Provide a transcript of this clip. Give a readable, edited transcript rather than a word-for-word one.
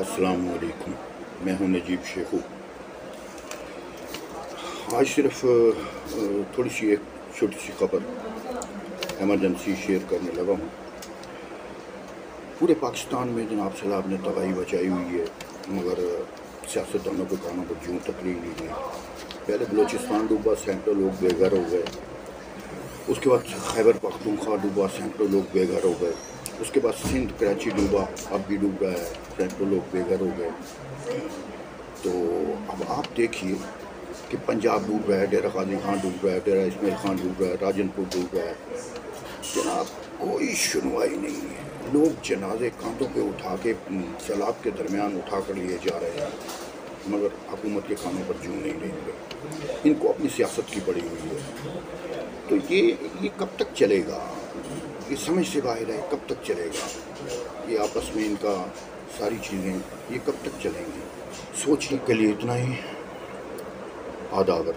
अस्सलाम वालेकुम। मैं हूं नजीब शेखू। आज सिर्फ थोड़ी सी एक छोटी सी खबर एमरजेंसी शेयर करने लगा हूँ। पूरे पाकिस्तान में जनाब सैलाब ने तबाही बचाई हुई है, मगर सियासतदानों के कानों पर जूं तकलीफ नहीं गई। पहले बलूचिस्तान डूबा, सैकड़ों लोग बेघर हो गए। उसके बाद खैबर पख्तूनख्वा डूबा, सैकड़ों लोग बेघर हो गए। उसके बाद सिंध कराची डूबा, अब भी डूब रहा है, सैकड़ों लोग बेघर हो गए। तो अब आप देखिए कि पंजाब डूब रहा है, डेरा गाजी खान डूब रहा है, डेरा इस्माइल खान डूब रहा है, राजनपुर डूब रहा है। जनाब कोई सुनवाई नहीं है। लोग जनाजे कांधों पे उठा के सैलाब के दरमियान उठा कर लिए जा रहे हैं, मगर हुकूमत के कानों पर जूं नहीं लेंगे। इनको अपनी सियासत की पड़ी हुई है। तो ये कब तक चलेगा? ये समझ से बाहर है। कब तक चलेगा ये आपस में इनका सारी चीज़ें, ये कब तक चलेंगी? सोचने के लिए इतना ही। आदाब।